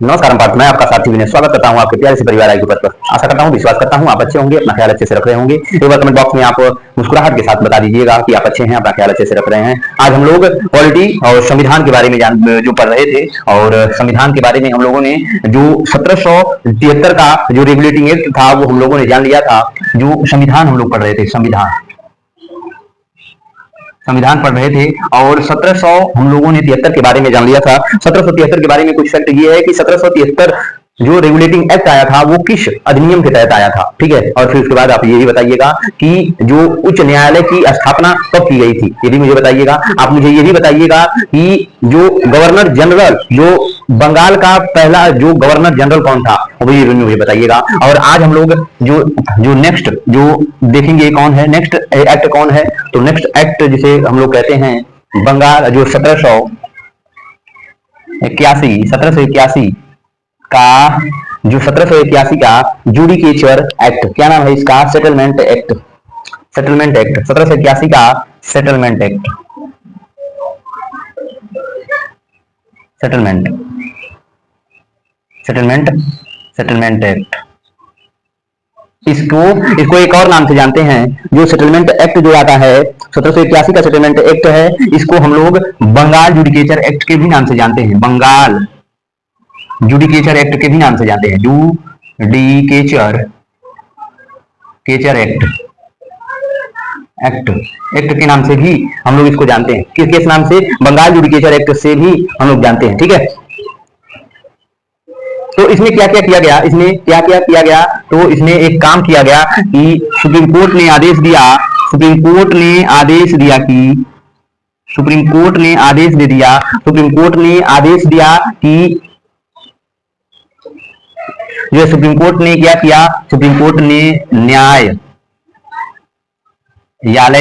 नमस्कार पार्थ, मैं आपका साथी विनय स्वागत करता हूं आपके प्यारे से परिवार आई पर। आशा करता हूं, विश्वास करता हूं आप अच्छे होंगे, अपना ख्याल अच्छे से रख रहे होंगे। एक बार कमेंट बॉक्स में आप मुस्कुराहट के साथ बता दीजिएगा कि आप अच्छे हैं, अपना ख्याल अच्छे से रख रहे हैं। आज हम लोग पॉलिटी और संविधान के बारे में जो पढ़ रहे थे, और संविधान के बारे में हम लोगों ने जो 1773 का जो रेगुलेटिंग एक्ट था वो हम लोगों ने जान लिया था। जो संविधान हम लोग पढ़ रहे थे, संविधान पढ़ रहे थे, और 1700 हम लोगों ने 73 के बारे में जान लिया था। 1773 के बारे में कुछ फैक्ट ये है कि 1773 जो रेगुलेटिंग एक्ट आया था वो किस अधिनियम के तहत आया था, ठीक है। और फिर उसके बाद आप ये भी बताइएगा कि जो उच्च न्यायालय की स्थापना कब की गई थी, ये भी मुझे बताइएगा। आप मुझे ये भी बताइएगा कि जो गवर्नर जनरल, जो बंगाल का पहला जो गवर्नर जनरल कौन था, वो ये भी मुझे बताइएगा। और आज हम लोग जो जो नेक्स्ट जो देखेंगे कौन है, नेक्स्ट एक्ट कौन है, तो नेक्स्ट एक्ट जिसे हम लोग कहते हैं बंगाल, जो 1781 का, जो 1781 का जुडिकेचर एक्ट, क्या नाम है इसका, सेटलमेंट एक्ट। 1781 का सेटलमेंट एक्ट, सेटलमेंट एक्ट। इसको एक और नाम से जानते हैं, जो सेटलमेंट एक्ट जो आता है 1781 का सेटलमेंट एक्ट है, इसको हम लोग बंगाल जुडिकेचर एक्ट के भी नाम से जानते हैं। बंगाल जुडिकेचर एक्ट के भी नाम से जानते हैं, जुडिकेचर एक्ट के नाम से भी हम लोग इसको जानते हैं। किस नाम से, बंगाल जुडिकेचर एक्ट से भी हम लोग जानते हैं, ठीक है। तो इसमें क्या क्या किया गया, तो इसमें एक काम किया गया कि सुप्रीम कोर्ट ने आदेश दिया कि जो सुप्रीम कोर्ट ने क्या किया, सुप्रीम कोर्ट ने न्यायालय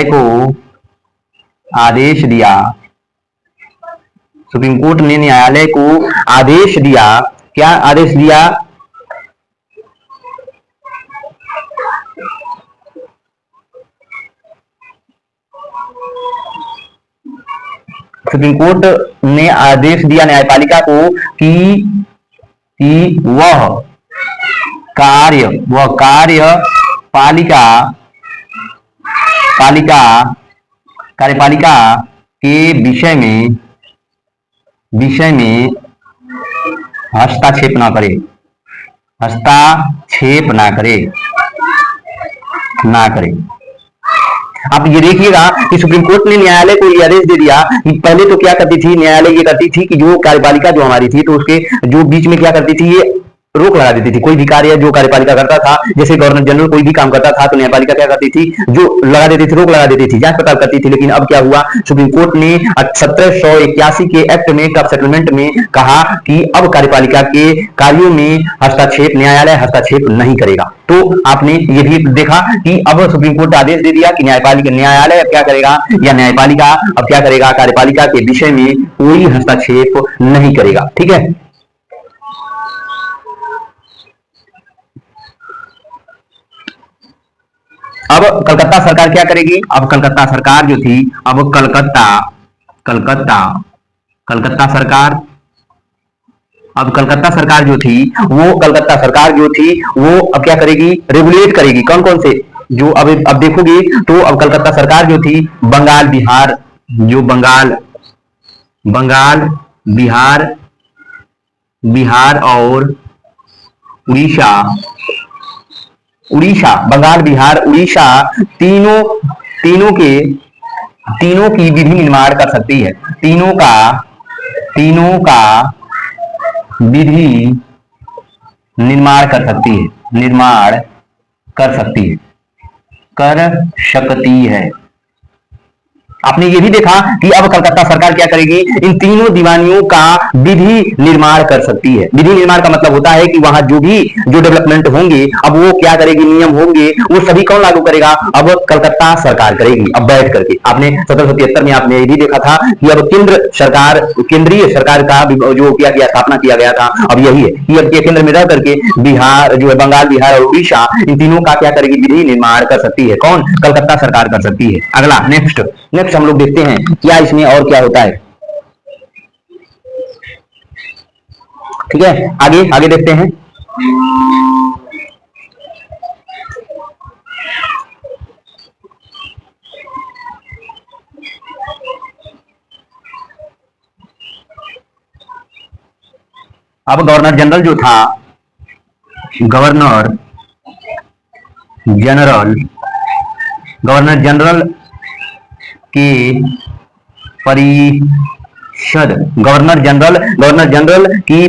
को आदेश दिया, सुप्रीम कोर्ट ने न्यायालय को आदेश दिया, क्या आदेश दिया, सुप्रीम कोर्ट ने आदेश दिया न्यायपालिका को कि वह कार्यपालिका के विषय में हस्तक्षेप ना करे। आप ये देखिएगा कि सुप्रीम कोर्ट ने न्यायालय को ये आदेश दे दिया कि पहले तो क्या करती थी, न्यायालय ये करती थी कि जो कार्यपालिका जो हमारी थी, तो उसके जो बीच में क्या करती थी, ये रोक लगा देती थी। कोई भी कार्य जो कार्यपालिका करता था, जैसे गवर्नर जनरल कोई भी काम करता था, तो न्यायपालिका क्या करती थी, जो लगा देती थी, रोक लगा देती थी, जांच पड़ताल करती थी। लेकिन अब क्या हुआ, सुप्रीम कोर्ट ने 1781 के एक्ट में, कब सेटलमेंट में कहा कि अब कार्यपालिका के कार्यों में न्यायालय हस्तक्षेप नहीं करेगा। तो आपने ये भी देखा कि अब सुप्रीम कोर्ट ने आदेश दे दिया कि न्यायालय क्या करेगा, या न्यायपालिका अब क्या करेगा, कार्यपालिका के विषय में कोई हस्तक्षेप नहीं करेगा, ठीक है। अब कलकत्ता सरकार क्या करेगी, अब कलकत्ता सरकार जो थी, अब कलकत्ता सरकार जो थी वो अब क्या करेगी, रेगुलेट करेगी। कौन कौन से, जो अब देखोगे तो अब कलकत्ता सरकार जो थी बंगाल बिहार और बंगाल, बिहार, उड़ीसा तीनों की विधि निर्माण कर सकती है। तीनों का विधि निर्माण कर सकती है। आपने ये भी देखा कि अब कलकत्ता सरकार क्या करेगी, इन तीनों दीवानियों का विधि निर्माण कर सकती है। विधि निर्माण का मतलब होता है कि वहां जो डेवलपमेंट होंगे, अब वो क्या करेगी, नियम होंगे, वो सभी कौन लागू करेगा, अब कलकत्ता सरकार करेगी। अब बैठ करके आपने 1773 में आपने ये भी देखा था कि अब केंद्रीय सरकार का जो स्थापना किया गया था, अब यही है कि अब केंद्र में रह करके बिहार जो है, बंगाल, बिहार और उड़ीसा, इन तीनों का क्या करेगी, विधि निर्माण कर सकती है। कौन, कलकत्ता सरकार कर सकती है। अगला नेक्स्ट हम लोग देखते हैं क्या इसमें और क्या होता है। ठीक है, आगे आगे देखते हैं। अब गवर्नर जनरल जो था, गवर्नर जनरल गवर्नर जनरल की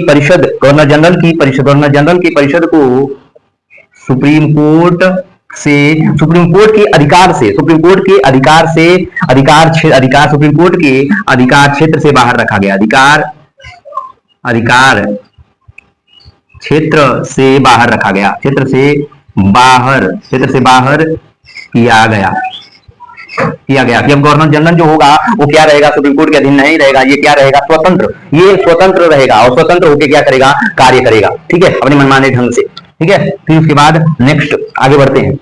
परिषद, गवर्नर जनरल की परिषद को सुप्रीम कोर्ट से, सुप्रीम कोर्ट के अधिकार से, सुप्रीम कोर्ट के अधिकार से, सुप्रीम कोर्ट के अधिकार क्षेत्र से बाहर रखा गया, अधिकार क्षेत्र से बाहर रखा गया, क्षेत्र से बाहर किया गया कि अब गवर्नर जनरल जो होगा वो क्या रहेगा, सुप्रीम कोर्ट के अधीन नहीं रहेगा, ये क्या रहेगा, स्वतंत्र रहेगा, और स्वतंत्र होकर क्या करेगा, कार्य करेगा, ठीक है, अपने मनमाने ढंग से, ठीक है। फिर उसके बाद नेक्स्ट आगे बढ़ते हैं।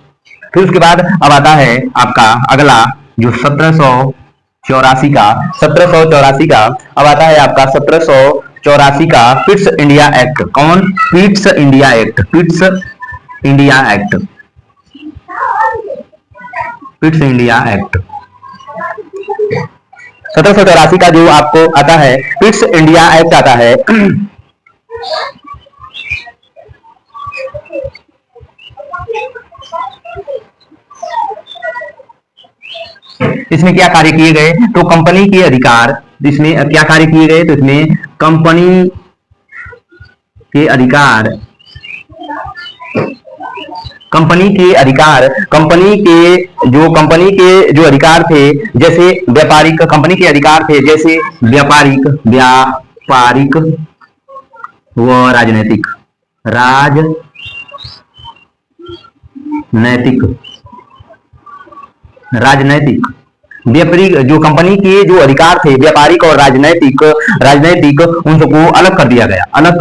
फिर उसके बाद अब आता है आपका अगला जो 1784 का अब आता है आपका 1784 का पिट्स इंडिया एक्ट। कौन? Pitt's India act. 1784 का जो आपको आता है पिट्स इंडिया एक्ट आता है। इसमें क्या कार्य किए गए, तो कंपनी के अधिकार, इसमें क्या कार्य किए गए, तो इसमें कंपनी के अधिकार, कंपनी के जो अधिकार थे, जैसे व्यापारिक, कंपनी के अधिकार थे जैसे व्यापारिक व राजनैतिक, व्यापारिक, जो कंपनी के जो अधिकार थे व्यापारिक और राजनैतिक उन सबको अलग कर दिया गया, अलग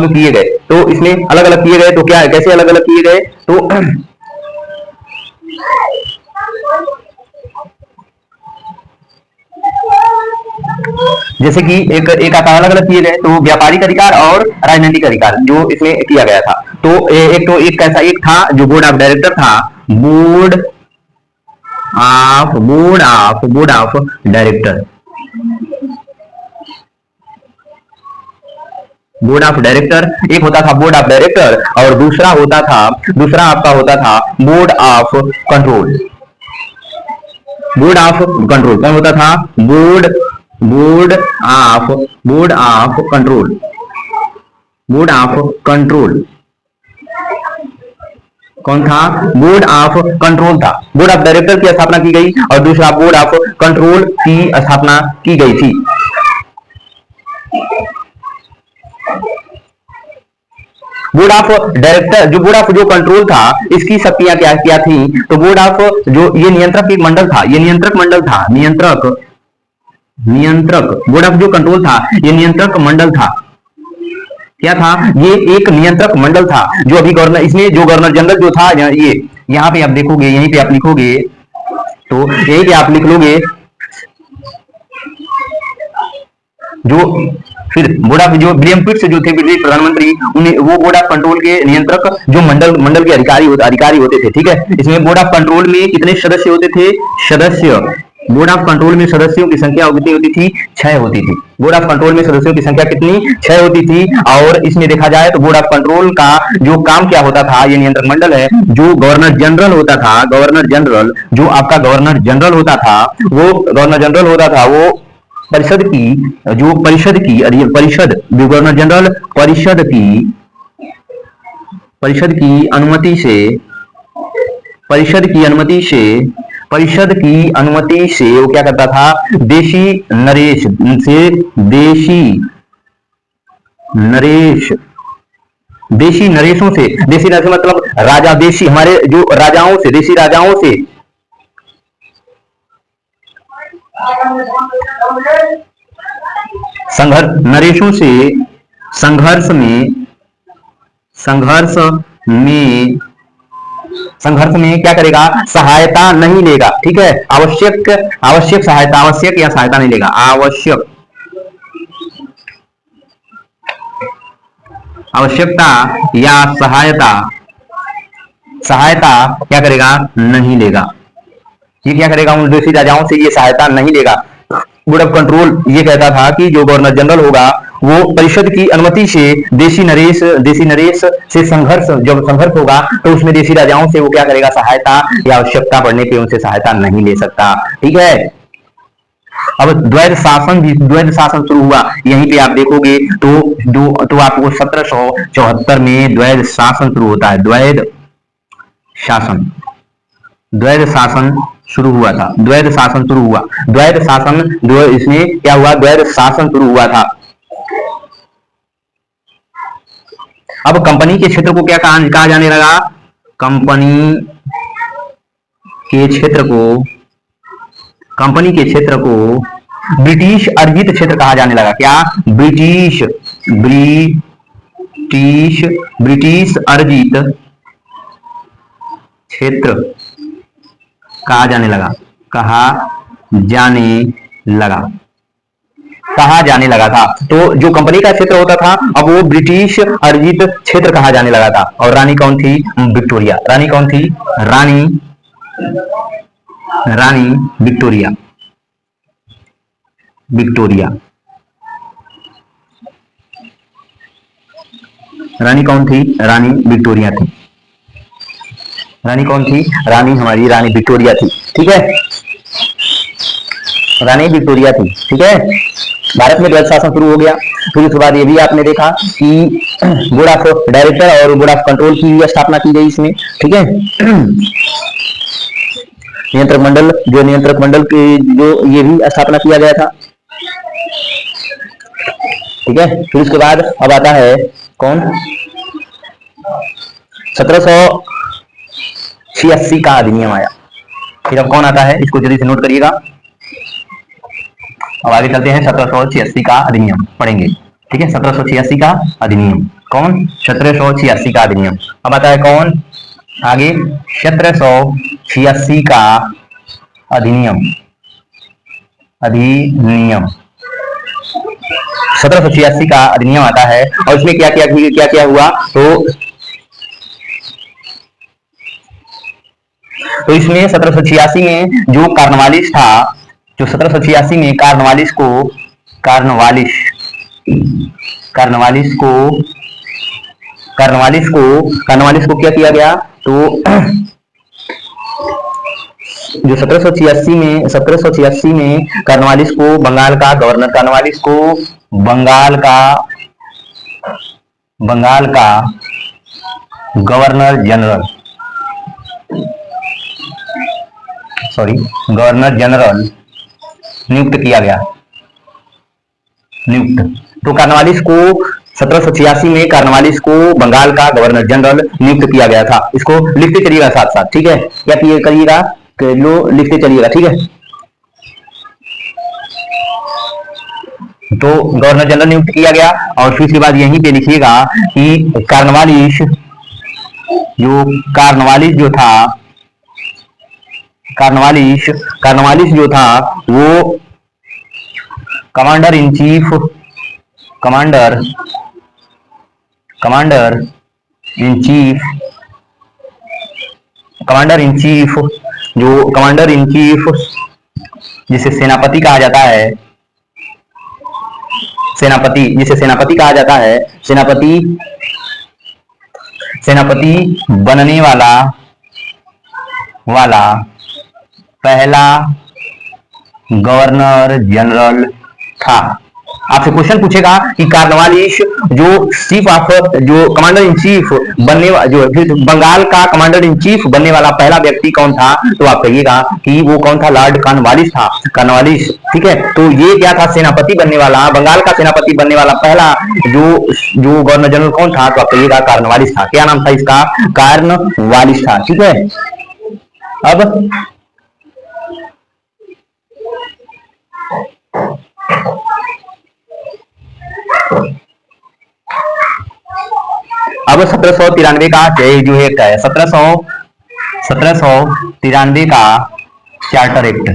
किए गए। तो इसमें अलग अलग किए गए, तो क्या है, कैसे अलग अलग किए गए, तो जैसे कि एक आता अलग अलग किए गए, तो व्यापारिक अधिकार और राजनीतिक अधिकार जो इसमें किया गया था। तो एक कैसा, एक था जो बोर्ड ऑफ डायरेक्टर था, बोर्ड ऑफ डायरेक्टर, एक होता था बोर्ड ऑफ डायरेक्टर, और दूसरा आपका होता था बोर्ड ऑफ कंट्रोल। कौन होता था, बोर्ड ऑफ कंट्रोल कौन था, बोर्ड ऑफ कंट्रोल था। बोर्ड ऑफ डायरेक्टर की स्थापना की गई और दूसरा बोर्ड ऑफ कंट्रोल की स्थापना की गई थी। Board of director, board of control था, इसकी शक्तियां क्या थी, तो बोर्ड ऑफ जो ये नियंत्रक एक मंडल था, नियंत्रक बोर्ड ऑफ जो कंट्रोल था ये नियंत्रक मंडल था। क्या था, ये एक नियंत्रक मंडल था जो अभी गवर्नर, इसमें जो गवर्नर जनरल जो था, ये यहाँ पे आप देखोगे, यहीं पे आप लिखोगे, तो यहीं पे आप लिख लोगे जो फिर बोर्ड ऑफ जो विलियम पिट्स जो थे ब्रिटिश प्रधानमंत्री, उन्हें वो बोर्ड ऑफ कंट्रोल के नियंत्रक जो मंडल के अधिकारी होते थे, ठीक है। इसमें बोर्ड ऑफ कंट्रोल में कितने सदस्य होते थे, बोर्ड ऑफ कंट्रोल में सदस्यों की संख्या कितनी होती थी, 6 होती थी। बोर्ड ऑफ कंट्रोल में सदस्यों की संख्या कितनी, 6 होती थी। और इसमें देखा जाए तो बोर्ड ऑफ कंट्रोल का जो काम क्या होता था, ये नियंत्रक मंडल है, जो गवर्नर जनरल होता था, जो आपका गवर्नर जनरल होता था, वो परिषद गवर्नर जनरल परिषद की अनुमति से वो क्या करता था, देशी नरेशों से, देशी नरेश मतलब राजा, देशी हमारे जो राजाओं से, देशी राजाओं से नरेशों से संघर्ष में संघर्ष में क्या करेगा, सहायता नहीं लेगा। ठीक है, आवश्यक आवश्यक सहायता, आवश्यक या सहायता नहीं लेगा, आवश्यक आवश्यकता या सहायता, सहायता क्या करेगा, नहीं लेगा। ये क्या करेगा, उन विदेशी राजाओं से ये सहायता नहीं लेगा। बोर्ड ऑफ कंट्रोल ये कहता था कि जो गवर्नर जनरल होगा वो परिषद की अनुमति से देशी नरेश से संघर्ष, जब संघर्ष होगा तो उसमें देशी राजाओं से वो क्या करेगा, सहायता या आवश्यकता पड़ने पे उनसे सहायता नहीं ले सकता। ठीक है, अब द्वैध शासन शुरू हुआ। यहीं पे आप देखोगे तो आपको 1774 में द्वैध शासन शुरू होता है। शासन द्वैध शासन शुरू हुआ था। द्वैध शासन शुरू हुआ, द्वैध शासन इसमें क्या हुआ, द्वैध शासन शुरू हुआ था। अब कंपनी के क्षेत्र को क्या कहा जाने लगा, कंपनी के क्षेत्र को ब्रिटिश अर्जित क्षेत्र कहा जाने लगा। क्या, ब्रिटिश अर्जित क्षेत्र कहा जाने लगा था। तो जो कंपनी का क्षेत्र होता था अब वो ब्रिटिश अर्जित क्षेत्र कहा जाने लगा था। और रानी कौन थी, विक्टोरिया। रानी कौन थी, रानी विक्टोरिया। रानी कौन थी, रानी विक्टोरिया थी। रानी कौन थी, हमारी रानी विक्टोरिया थी। ठीक है, रानी विक्टोरिया थी। ठीक है, भारत में द्वैध शासन शुरू हो गया। फिर उसके बाद ये भी आपने देखा कि बोर्ड ऑफ डायरेक्टर और बोर्ड ऑफ कंट्रोल की स्थापना की गई इसमें। ठीक है, नियंत्रक मंडल की जो ये भी स्थापना किया गया था। ठीक है, फिर उसके बाद अब आता है कौन, 1786 का अधिनियम आया। फिर अब कौन आता है, इसको जल्दी से नोट करिएगा। अब आगे चलते हैं, 1786 का अधिनियम पढ़ेंगे। ठीक है, 1786 का अधिनियम कौन, 1786 का अधिनियम। अब आता है कौन आगे, 1786 का अधिनियम। 1786 का अधिनियम आता है और इसमें क्या क्या हुआ, तो इसमें 1786 में जो कार्नवालिस था, जो 1786 में कार्नवालिस को क्या किया गया, तो जो 1786 में कार्नवालिस को बंगाल का गवर्नर, बंगाल का गवर्नर जनरल नियुक्त किया गया। तो कार्नवालिस को 1786 में कार्नवालिस को बंगाल का गवर्नर जनरल नियुक्त किया गया था। इसको लिखते चलिएगा साथ साथ। ठीक है, क्या करिएगा, लिखते चलिएगा। ठीक है, तो गवर्नर जनरल नियुक्त किया गया और फिर उसके बाद यहीं पे लिखिएगा कि कार्नवालिस जो था वो कमांडर इन चीफ जिसे सेनापति कहा जाता है, सेनापति बनने वाला पहला गवर्नर जनरल था। आपसे क्वेश्चन पूछेगा कि कार्नवालिस जो कमांडर इन चीफ बनने जो बंगाल का कमांडर इन चीफ बनने वाला पहला व्यक्ति कौन था, तो आप कहिएगा कि वो कौन था, लॉर्ड कार्नवालिस था। कार्नवालिस, ठीक है, तो ये क्या था, सेनापति बनने वाला, बंगाल का सेनापति बनने वाला पहला जो गवर्नर जनरल कौन था, तो आप कहिएगा कार्नवालिस था। क्या नाम था इसका, कार्नवालिस था। ठीक है, अब 1793 का जो एक्ट है, 1793 1793 का चार्टर एक्ट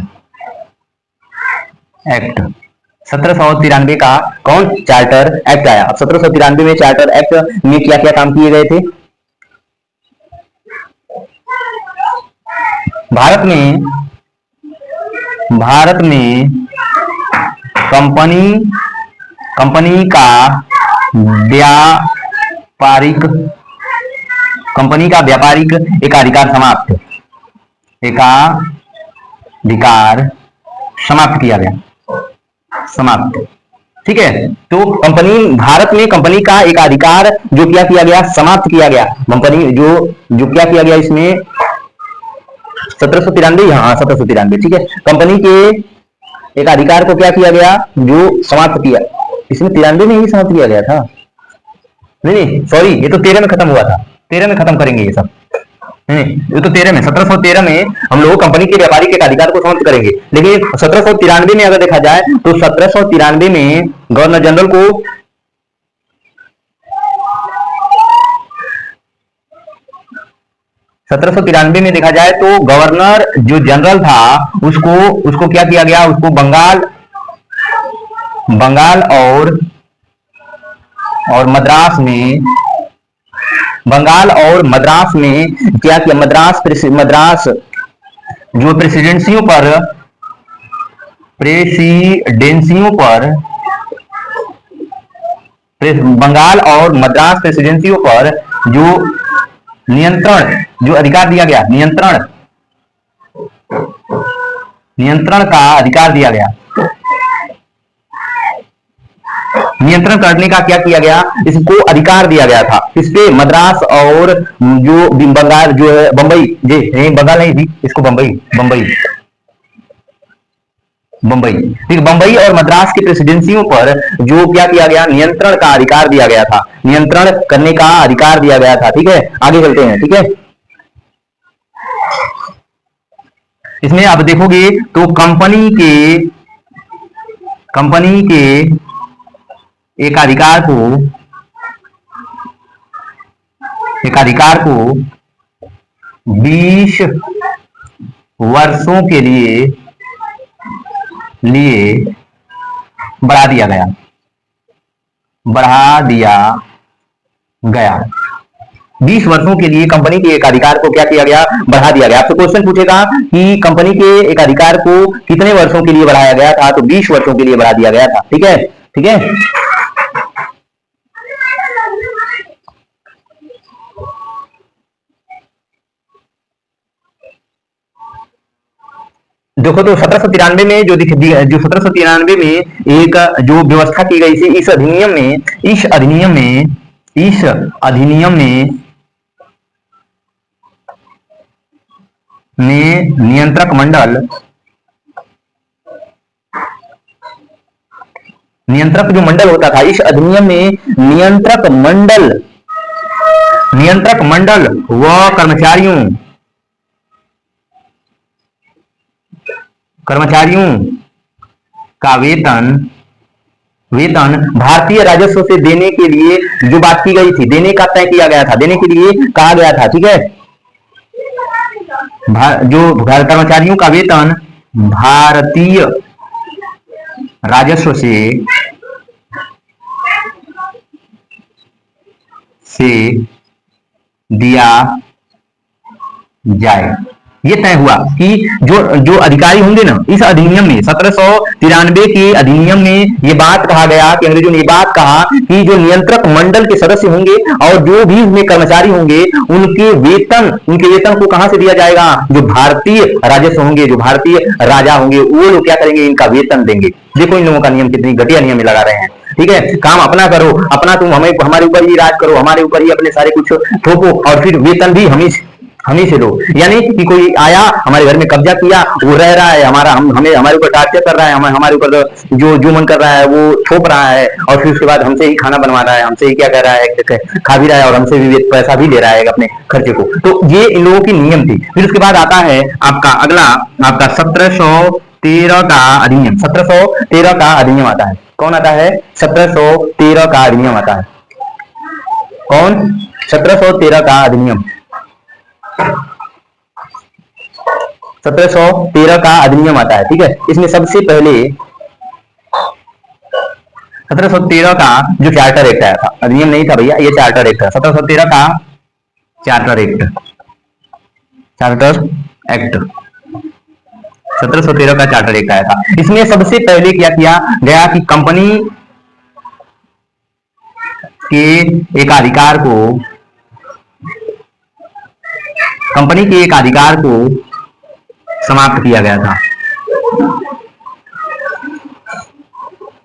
1793 का कौन चार्टर एक्ट आया। अब 1793 में चार्टर एक्ट में क्या क्या काम किए गए थे। भारत में कंपनी का व्यापारिक एकाधिकार समाप्त किया गया। ठीक है, तो भारत में कंपनी का एक अधिकार जो क्या किया गया, समाप्त किया गया। कंपनी जो क्या किया गया इसमें 1793, हाँ 1793, ठीक है। कंपनी के एक अधिकार को क्या किया गया, जो समाप्त किया। इसमें 93 में ही समाप्त किया गया था। नहीं सॉरी, ये तो 13 में खत्म हुआ था। 13 में खत्म करेंगे ये सब। नहीं ये तो 13 में 1713 में हम लोग कंपनी के व्यापारिक एक अधिकार को समाप्त करेंगे। लेकिन 1793 में अगर देखा जाए तो 1793 में गवर्नर जनरल को 1793 में देखा जाए तो गवर्नर जो जनरल था उसको क्या किया गया, उसको बंगाल और मद्रास में क्या किया, मद्रास जो प्रेसिडेंसियों पर बंगाल और मद्रास प्रेसिडेंसियों पर जो अधिकार दिया गया, नियंत्रण का अधिकार दिया गया। नियंत्रण करने का क्या किया गया, इसको अधिकार दिया गया था। इस पे मद्रास और जो बंगाल जो है बंबई, बंगाल नहीं थी, इसको बंबई ठीक, बंबई और मद्रास की प्रेसिडेंसियों पर जो क्या किया गया, नियंत्रण का अधिकार दिया गया था, नियंत्रण करने का अधिकार दिया गया था। ठीक है, आगे चलते हैं। ठीक है, इसमें आप देखोगे तो कंपनी के एक अधिकार को 20 वर्षों के लिए बढ़ा दिया गया। 20 वर्षों के लिए कंपनी के एक अधिकार को क्या किया गया, बढ़ा दिया गया। आपसे क्वेश्चन पूछेगा कि कंपनी के एक अधिकार को कितने वर्षों के लिए बढ़ाया गया था, तो 20 वर्षों के लिए बढ़ा दिया गया था। ठीक है, ठीक है। देखो तो 1793 में जो 1793 में एक जो व्यवस्था की गई थी, इस अधिनियम में नियंत्रक जो मंडल होता था, इस अधिनियम में नियंत्रक मंडल व कर्मचारियों का वेतन भारतीय राजस्व से देने के लिए जो बात की गई थी, देने का तय किया गया था, देने के लिए कहा गया था। ठीक है, जो कर्मचारियों का वेतन भारतीय राजस्व से दिया जाए, ये तय हुआ कि जो अधिकारी होंगे ना, इस अधिनियम में 1793 के अधिनियम में ये बात कहा गया कि अंग्रेजों ने ये बात कहा कि जो नियंत्रक मंडल के सदस्य होंगे और जो भी उसमें कर्मचारी होंगे, उनके वेतन को कहां से दिया जाएगा, जो भारतीय राजस्व होंगे, जो भारतीय राजा होंगे, वो लोग क्या करेंगे, इनका वेतन देंगे। देखो इन लोगों का नियम कितनी घटिया नियम लगा रहे हैं। ठीक है, काम अपना करो, अपना तुम हमारे ऊपर ही राज करो, हमारे ऊपर ही अपने सारे कुछ थोपो और फिर वेतन भी हमी से लो। यानी कि कोई आया हमारे घर में कब्जा किया, वो रह रहा है, हमारे ऊपर टार्चर कर रहा है, हमारे ऊपर जो मन कर रहा है वो थोप रहा है, और फिर उसके बाद हमसे ही खाना बनवा रहा है, हमसे ही क्या कर रहा है, खा भी रहा है और हमसे भी पैसा भी ले रहा है अपने खर्चे को। तो ये इन लोगों की नियम थी। फिर उसके बाद आता है आपका अगला, आपका 1713 का अधिनियम। 1713 का अधिनियम आता है। कौन आता है? 1713 का अधिनियम आता है। कौन? 1713 का अधिनियम। 1713 का अधिनियम आता है, ठीक है। इसमें सबसे पहले 1713 का जो चार्टर एक्ट आया था, अधिनियम नहीं था भैया, ये चार्टर एक्ट है, 1713 का चार्टर एक्ट, चार्टर एक्ट 1713 का चार्टर एक्ट आया था। इसमें सबसे पहले क्या किया गया कि कंपनी के एकाधिकार को, कंपनी के एक अधिकार को समाप्त किया गया था,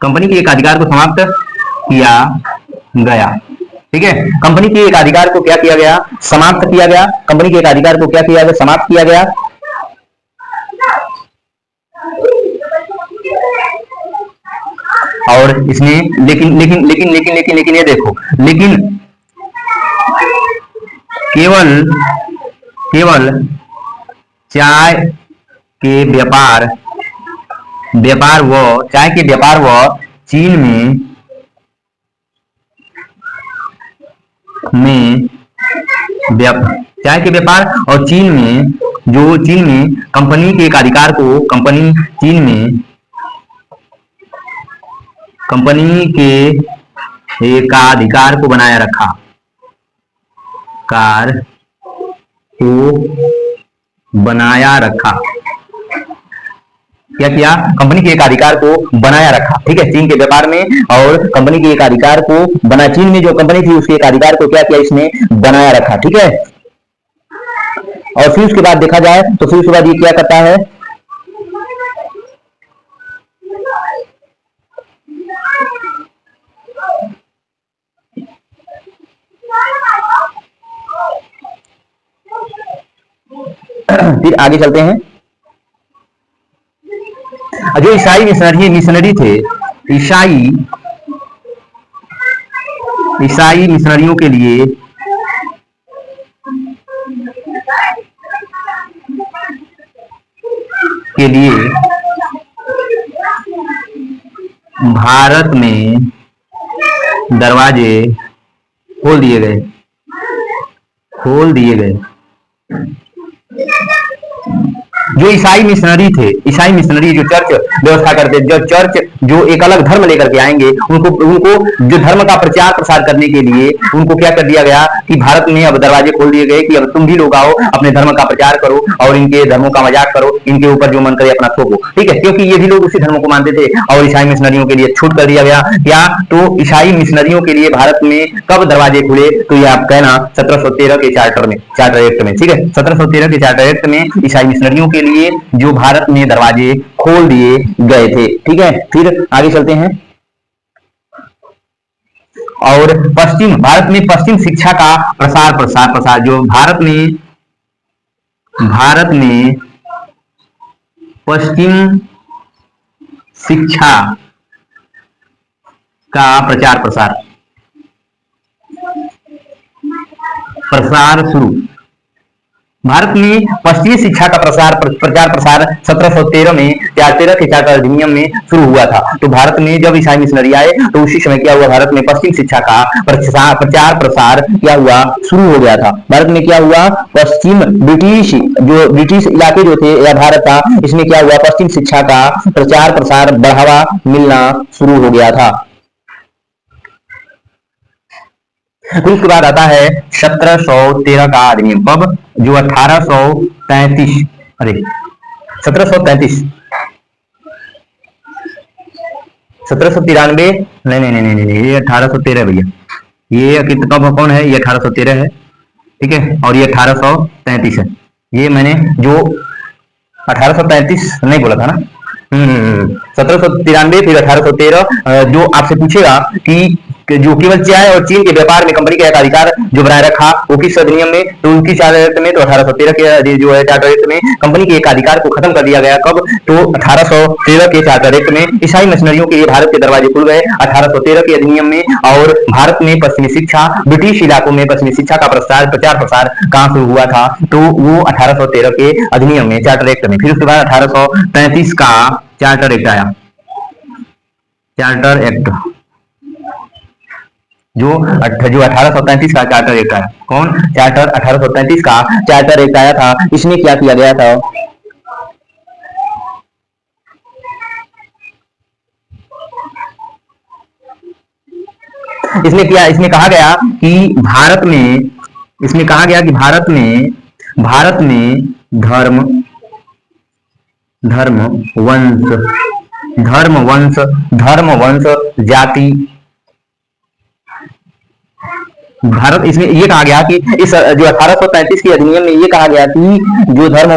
कंपनी के एक अधिकार को समाप्त किया गया, ठीक है। कंपनी के एक अधिकार को क्या किया गया, समाप्त किया गया, कंपनी के एक अधिकार को क्या किया गया, समाप्त किया गया। और इसमें लेकिन लेकिन लेकिन लेकिन लेकिन लेकिन ये देखो, लेकिन केवल केवल चाय के व्यापार व चाय के व्यापार व चीन में चाय के व्यापार और चीन में चीन में कंपनी के एक अधिकार को, चीन में कंपनी के एकाधिकार को बनाए रखा, बनाया रखा, क्या किया, कंपनी के एक अधिकार को बनाया रखा, ठीक है, चीन के व्यापार में, और कंपनी के एक अधिकार को बना, चीन में जो कंपनी थी उसके एक अधिकार को क्या किया, इसने बनाया रखा, ठीक है। और फिर उसके बाद देखा जाए तो फिर उसके बाद ये क्या करता है, फिर आगे चलते हैं। जो ईसाई मिशनरी थे, ईसाई मिशनरियों के लिए भारत में दरवाजे खोल दिए गए। जो ईसाई मिशनरी थे, ईसाई मिशनरी जो चर्च व्यवस्था करते, जो चर्च जो एक अलग धर्म लेकर के आएंगे, उनको जो धर्म का प्रचार प्रसार करने के लिए उनको क्या कर दिया गया कि भारत में अब दरवाजे खोल दिए गए कि अब तुम भी लोग आओ, अपने धर्म का प्रचार करो और इनके धर्मों का मजाक करो, इनके ऊपर जो मन करे अपना थोपो, ठीक है, क्योंकि ये भी लोग उसी धर्म को मानते थे। और ईसाई मिशनरियों के लिए छूट कर दिया गया क्या, तो ईसाई मिशनरियों के लिए भारत में कब दरवाजे खुले, तो ये आप कहना 1713 के चार्टर एक्ट में, ठीक है, 1713 के चार्टर एक्ट में ईसाई मिशनरियों के लिए जो भारत में दरवाजे खोल दिए गए थे, ठीक है। फिर आगे चलते हैं। और भारत में पश्चिम शिक्षा का प्रसार जो भारत में पश्चिम शिक्षा का प्रसार शुरू, भारत में पश्चिमी शिक्षा का प्रचार प्रसार 1713 में चार्टर के चार्टर अधिनियम में शुरू हुआ था। तो भारत में जब ईसाई मिशनरी आए तो उसी समय क्या हुआ, भारत में पश्चिम शिक्षा का प्रचार प्रसार क्या हुआ, शुरू हो गया था। भारत में क्या हुआ, पश्चिम ब्रिटिश इलाके जो थे या भारत था, इसमें क्या हुआ, पश्चिम शिक्षा का प्रचार प्रसार बढ़ावा मिलना शुरू हो गया था। फिर उसके बाद आता है 1713 का अधिनियम, कब, जो 1833, अरे 1733, 1793, नहीं, ये 1813 भैया, ये कब कौन है, ये 1813 है, ठीक है, और ये 1833 है। ये मैंने जो 1833 नहीं बोला था ना, 1793 फिर 1813, जो आपसे पूछेगा कि जो केवल चाय और चीन के व्यापार में कंपनी का एक अधिकार जो बनाए रखा वो किस अधिनियम में, तो उनकी चार्टर एक्ट में, तो 1813 के जो है चार्टर एक्ट में कंपनी के एक अधिकार को खत्म कर दिया गया, कब, तो 1813 के चार्टर एक्ट में ईसाई मिशनरियों के लिए भारत के दरवाजे खुल गए 1813 के अधिनियम में। और भारत में पश्चिमी शिक्षा, ब्रिटिश इलाकों में पश्चिमी शिक्षा का प्रचार प्रसार कहां शुरू हुआ था, तो वो 1813 के अधिनियम में, चार्टर एक्ट में। फिर उसके बाद 1833 का चार्टर एक्ट आया, चार्टर एक्ट जो 1833 का चार्टर एक्ट आया, कौन, चार्टर 1833 का चार्टर एक्ट आया था। इसमें क्या किया गया था, इसमें क्या, इसमें कहा गया कि भारत में, इसमें कहा गया कि भारत में धर्म धर्म वंश जाति, भारत, इसमें ये कहा गया कि इस जो 1835 के अधिनियम में ये कहा गया कि जो धर्म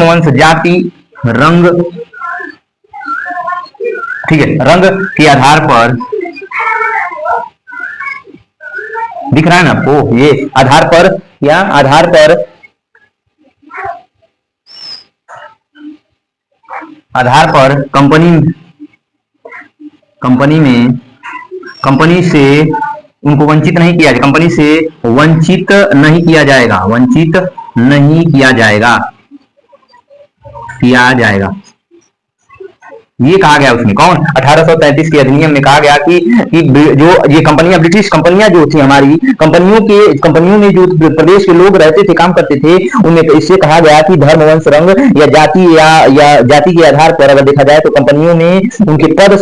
वंश जाति रंग, ठीक है, रंग के आधार पर, दिख रहा है ना आपको, ये आधार पर, या आधार पर कंपनी से उनको वंचित नहीं किया, कंपनी से वंचित नहीं किया जाएगा, ये कहा गया उसमें। कौन? 1833 के अधिनियम में कहा गया कि जो ये कंपनियां, ब्रिटिश कंपनियां जो थी हमारी, कंपनियों में जो प्रदेश के लोग रहते थे, काम करते थे, उनमें इससे कहा गया कि धर्म वंश रंग या जाति के आधार पर अगर देखा जाए तो कंपनियों में उनके पद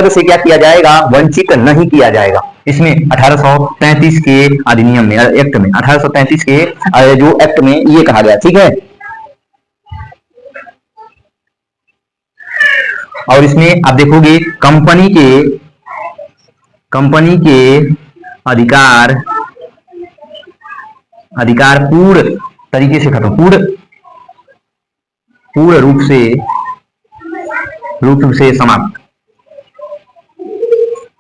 से क्या किया जाएगा? वंचित नहीं किया जाएगा। इसमें 1833 के अधिनियम में, एक्ट में, 1833 के जो एक्ट में ये कहा गया, ठीक है। और इसमें आप देखोगे कंपनी के अधिकार पूर्ण तरीके से खत्म, पूर्ण रूप से समाप्त।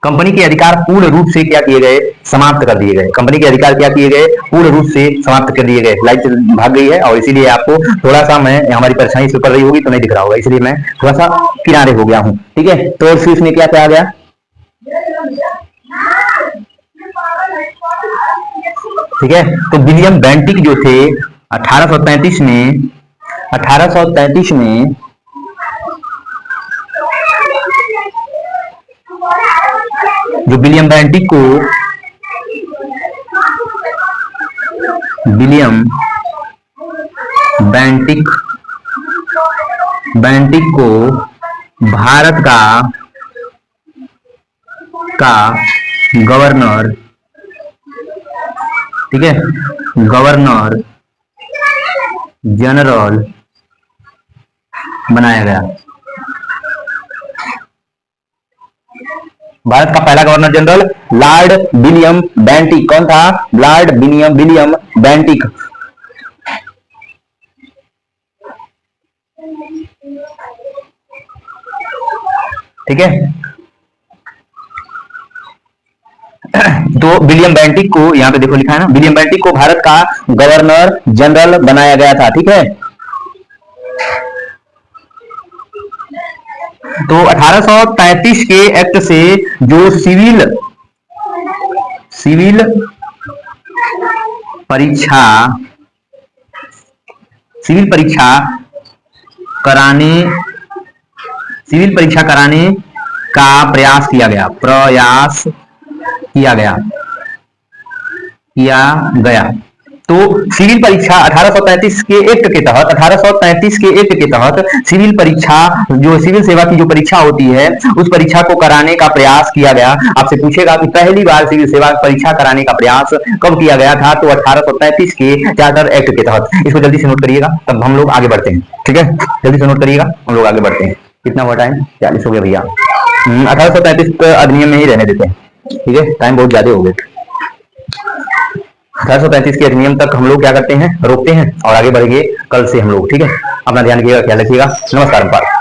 कंपनी के अधिकार पूर्ण रूप से क्या किए गए? समाप्त कर दिए गए। कंपनी के अधिकार क्या किए गए? पूर्ण रूप से समाप्त कर दिए गए। लाइट भाग गई है और इसीलिए आपको थोड़ा सा, मैं हमारी परेशानी से कर रही होगी तो नहीं दिख रहा होगा, इसलिए मैं थोड़ा सा किनारे हो गया हूं, ठीक है। तो फिर इसमें क्या कहा गया? ठीक है, तो विलियम बेंटिक जो थे 1833 में जो विलियम बेंटिक को भारत का गवर्नर, ठीक है, गवर्नर जनरल बनाया गया। भारत का पहला governor general Lord William Bentinck. कौन था? Lord William Bentinck. ठीक है, तो विलियम बेंटिक को, यहां पे देखो लिखा है ना, विलियम बेंटिक को भारत का गवर्नर जनरल बनाया गया था, ठीक है। तो 1833 के एक्ट से जो सिविल परीक्षा कराने का प्रयास किया गया। तो सिविल परीक्षा 1833 के एक्ट के तहत सिविल परीक्षा, जो सिविल सेवा की जो परीक्षा होती है, उस परीक्षा को कराने का प्रयास किया गया। आपसे पूछेगा कि पहली बार सिविल सेवा परीक्षा कराने का प्रयास कब किया गया था? तो 1833 के चार्टर एक्ट के तहत। इसको जल्दी से नोट करिएगा, तब हम लोग आगे बढ़ते हैं, ठीक है। जल्दी से नोट करिएगा, हम लोग आगे बढ़ते हैं। कितना हुआ टाइम? 40 हो गया भैया। 1833 अधिनियम में ही रहने देते हैं, ठीक है, टाइम बहुत ज्यादा हो गया। 1835 के अधिनियम तक हम लोग क्या करते हैं? रोकते हैं और आगे बढ़ेंगे कल से हम लोग, ठीक है। अपना ध्यान रखिएगा, ख्याल रखिएगा। नमस्कार।